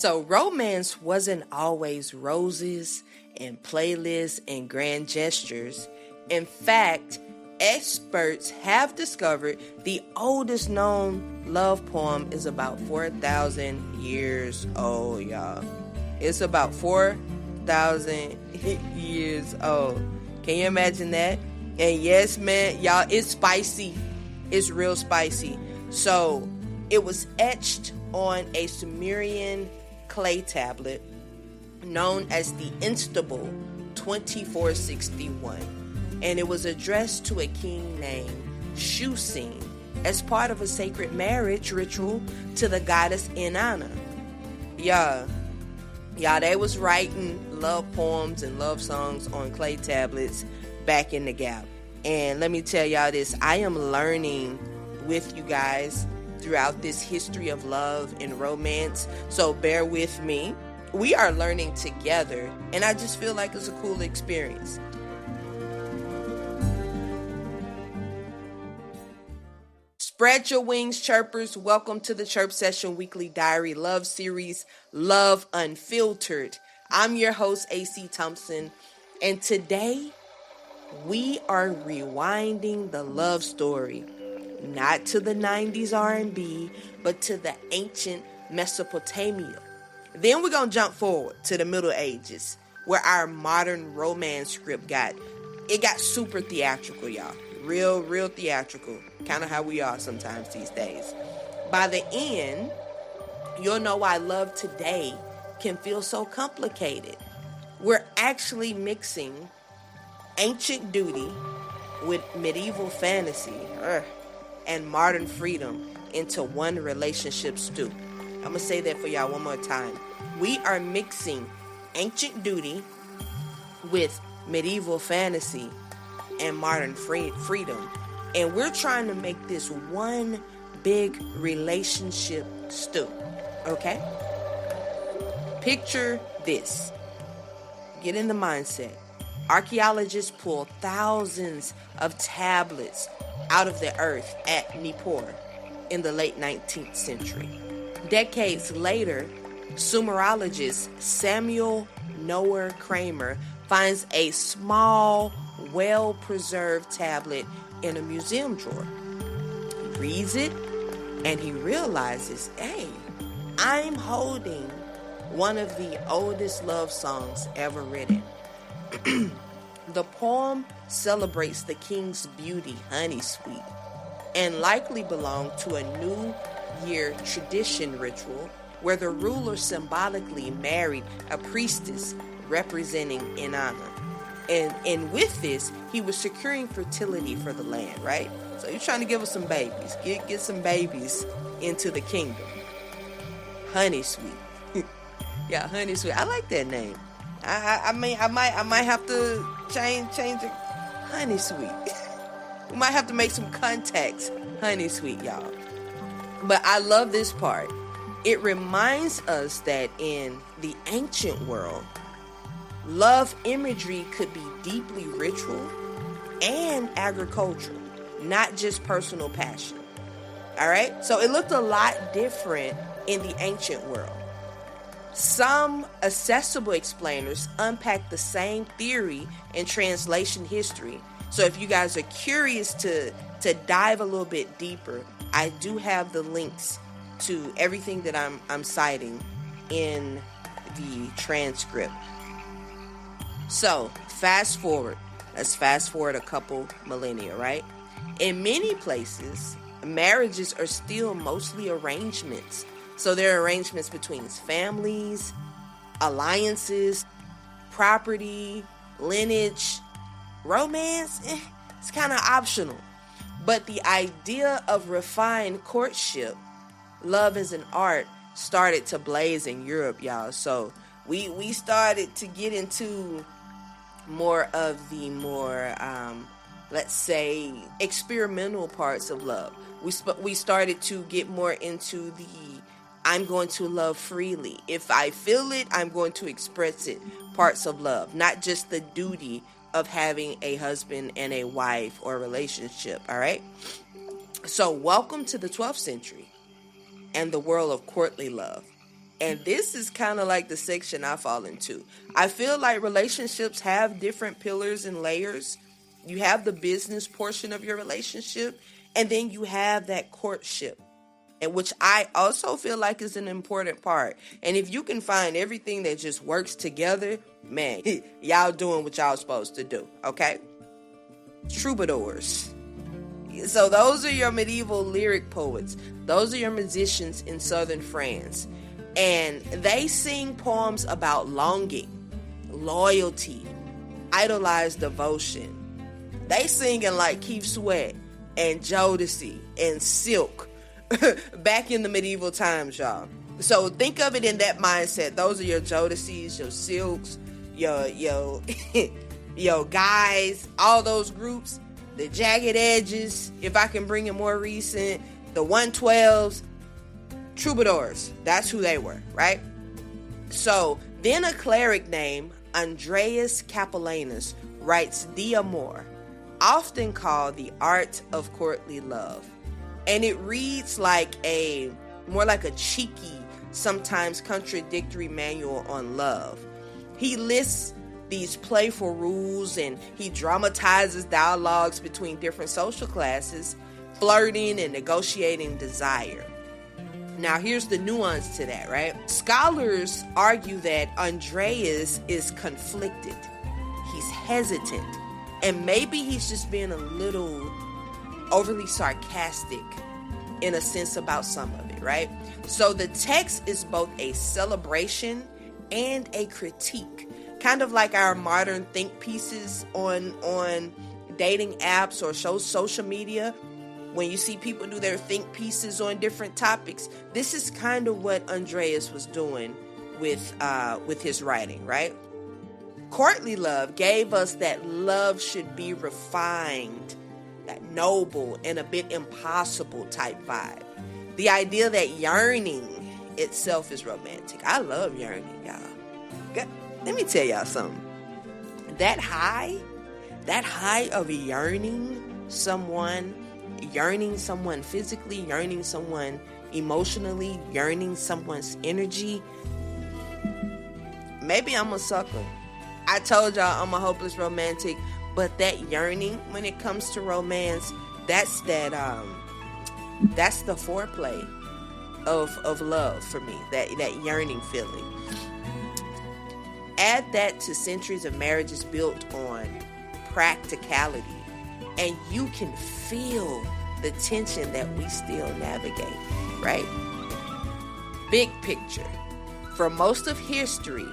So romance wasn't always roses and playlists and grand gestures. In fact, experts have discovered the oldest known love poem is about 4,000 years old, y'all. It's about 4,000 years old. Can you imagine that? And yes, man, y'all, it's spicy. It's real spicy. So it was etched on a Sumerian clay tablet known as the Instable 2461, and it was addressed to a king named Shusin as part of a sacred marriage ritual to the goddess Inanna. Y'all, they was writing love poems and love songs on clay tablets back in the gap. And let me tell y'all this, I am learning with you guys throughout this history of love and romance, so bear with me. We are learning together, and I just feel like it's a cool experience. Spread your wings, chirpers. Welcome to the Chirp Session Weekly Diary Love Series, Love Unfiltered. I'm your host, C Thompson, and today we are rewinding the love story, not to the 90s R&B, but to the ancient Mesopotamia. Then we're going to jump forward to the Middle Ages, where our modern romance script got super theatrical, y'all. Real theatrical. Kind of how we are sometimes these days. By the end, you'll know why love today can feel so complicated. We're actually mixing ancient duty with medieval fantasy and modern freedom into one relationship stew. I'm going to say that for y'all one more time. We are mixing ancient duty with medieval fantasy and modern freedom. And we're trying to make this one big relationship stew. Okay? Picture this. Get in the mindset. Archaeologists pulled thousands of tablets out of the earth at Nippur in the late 19th century. Decades later, Sumerologist Samuel Noah Kramer finds a small, well-preserved tablet in a museum drawer. He reads it, and he realizes, hey, I'm holding one of the oldest love songs ever written. The poem celebrates the king's beauty, honey sweet, and likely belonged to a New Year tradition ritual where the ruler symbolically married a priestess representing Inanna. And with this, he was securing fertility for the land, right? So he's trying to give us some babies. Get some babies into the kingdom. Honey sweet. Yeah, honey sweet. I like that name. I might have to change it. Honey sweet. We might have to make some contacts. Honey sweet, y'all. But I love this part. It reminds us that in the ancient world, love imagery could be deeply ritual and agricultural, not just personal passion. All right? So it looked a lot different in the ancient world. Some accessible explainers unpack the same theory in translation history. So if you guys are curious to dive a little bit deeper, I do have the links to everything that I'm citing in the transcript. So fast forward. Let's fast forward a couple millennia, right? In many places, marriages are still mostly arrangements. So there are arrangements between families, alliances, property, lineage. Romance, it's kind of optional. But the idea of refined courtship, love as an art, started to blaze in Europe, y'all. So we started to get into more of the let's say, experimental parts of love. We started to get more into the I'm going to love freely. If I feel it, I'm going to express it parts of love, not just the duty of having a husband and a wife or relationship, all right? So welcome to the 12th century and the world of courtly love. And this is kind of like the section I fall into. I feel like relationships have different pillars and layers. You have the business portion of your relationship, and then you have that courtship, and which I also feel like is an important part. And if you can find everything that just works together, man, y'all doing what y'all supposed to do, okay? Troubadours. So those are your medieval lyric poets. Those are your musicians in southern France. And they sing poems about longing, loyalty, idolized devotion. They singing like Keith Sweat and Jodeci and Silk back in the medieval times, y'all. So think of it in that mindset. Those are your Jodecis, your Silks, your Guys, all those groups. The Jagged Edges, if I can bring it more recent, the 112s, Troubadours. That's who they were, right? So then a cleric named Andreas Capellanus writes The Amour, often called the art of courtly love. And it reads like more like a cheeky, sometimes contradictory manual on love. He lists these playful rules and he dramatizes dialogues between different social classes, flirting and negotiating desire. Now, here's the nuance to that, right? Scholars argue that Andreas is conflicted. He's hesitant. And maybe he's just being a little overly sarcastic in a sense about some of it, right? So the text is both a celebration and a critique. Kind of like our modern think pieces on dating apps or social media. When you see people do their think pieces on different topics, this is kind of what Andreas was doing with his writing, right? Courtly love gave us that love should be refined, that noble and a bit impossible type vibe. The idea that yearning itself is romantic. I love yearning, y'all. Let me tell y'all something. That high of yearning someone physically, yearning someone emotionally, yearning someone's energy. Maybe I'm a sucker. I told y'all I'm a hopeless romantic, but that yearning when it comes to romance, that's the foreplay of love for me, that yearning feeling. Add that to centuries of marriages built on practicality, and you can feel the tension that we still navigate, right? Big picture. For most of history,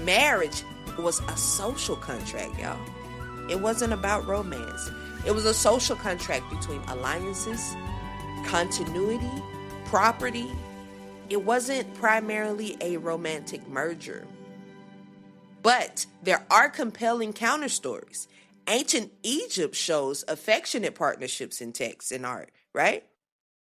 marriage was a social contract, y'all. It wasn't about romance. It was a social contract between alliances, continuity, property. It wasn't primarily a romantic merger. But there are compelling counter stories. Ancient Egypt shows affectionate partnerships in text and art, right?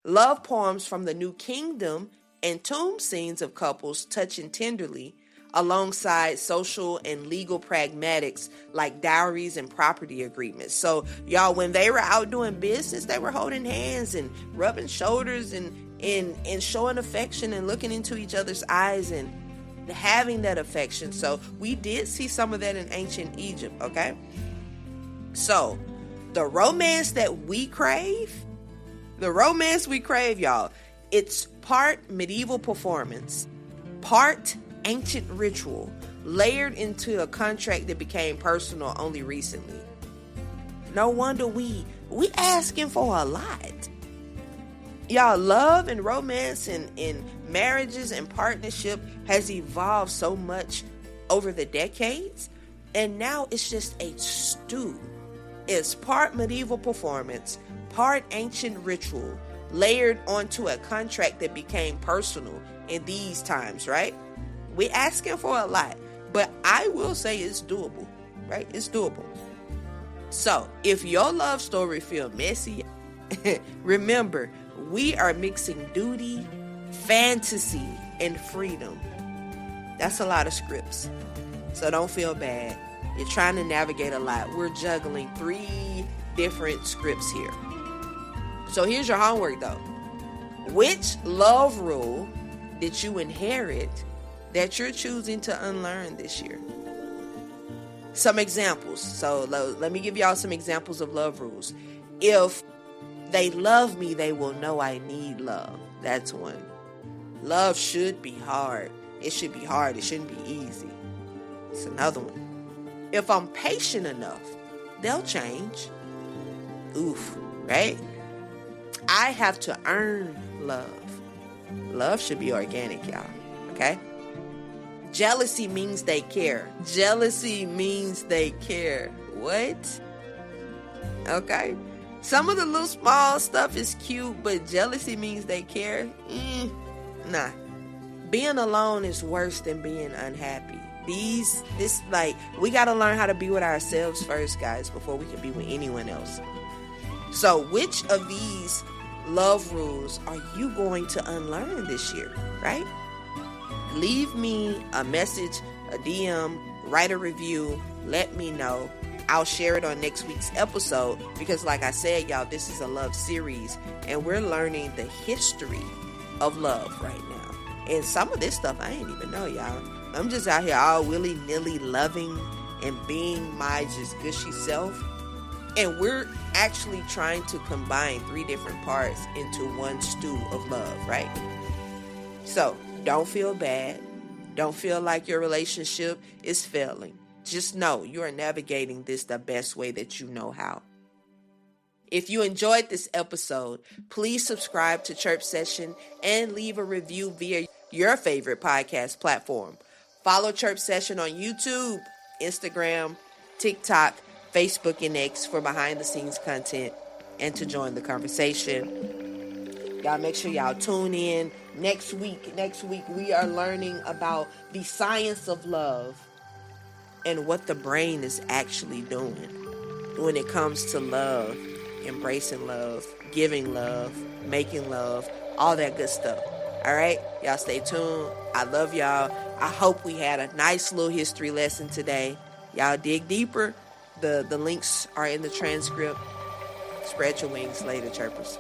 Love poems from the New Kingdom and tomb scenes of couples touching tenderly alongside social and legal pragmatics like dowries and property agreements. So, y'all, when they were out doing business, they were holding hands and rubbing shoulders and showing affection and looking into each other's eyes and having that affection. So we did see some of that in ancient Egypt, okay? So the romance we crave, y'all, it's part medieval performance, part ancient ritual, layered into a contract that became personal only recently. No wonder we asking for a lot. Y'all, love and romance and in marriages and partnership has evolved so much over the decades, and now it's just a stew. It's part medieval performance, part ancient ritual, layered onto a contract that became personal in these times, right? We're asking for a lot, but I will say it's doable, right? It's doable. So if your love story feel messy, remember, we are mixing duty, fantasy, and freedom. That's a lot of scripts. So don't feel bad. You're trying to navigate a lot. We're juggling 3 different scripts here. So here's your homework though. Which love rule that you inherit that you're choosing to unlearn this year? Some examples. So let me give y'all some examples of love rules. If they love me, they will know I need love. That's one. Love should be hard. It should be hard. It shouldn't be easy. It's another one. If I'm patient enough, they'll change. Oof, right? I have to earn love. Love should be organic, y'all. Okay? Jealousy means they care. Jealousy means they care. What? Okay? Some of the little small stuff is cute, but jealousy means they care? Nah. Being alone is worse than being unhappy. We got to learn how to be with ourselves first, guys, before we can be with anyone else. So which of these love rules are you going to unlearn this year, right? Leave me a message, a DM, write a review, let me know. I'll share it on next week's episode because, like I said, y'all, this is a love series and we're learning the history of love right now. And some of this stuff I ain't even know, y'all. I'm just out here all willy-nilly loving and being my just gushy self. And we're actually trying to combine 3 different parts into one stew of love, right? So don't feel bad. Don't feel like your relationship is failing. Just know you are navigating this the best way that you know how. If you enjoyed this episode, please subscribe to Chirp Session and leave a review via your favorite podcast platform. Follow Chirp Session on YouTube, Instagram, TikTok, Facebook, and X for behind-the-scenes content and to join the conversation. Y'all make sure y'all tune in next week. Next week, we are learning about the science of love and what the brain is actually doing when it comes to love, embracing love, giving love, making love, all that good stuff. All right? Y'all stay tuned. I love y'all. I hope we had a nice little history lesson today. Y'all dig deeper. The links are in the transcript. Spread your wings later, chirpers.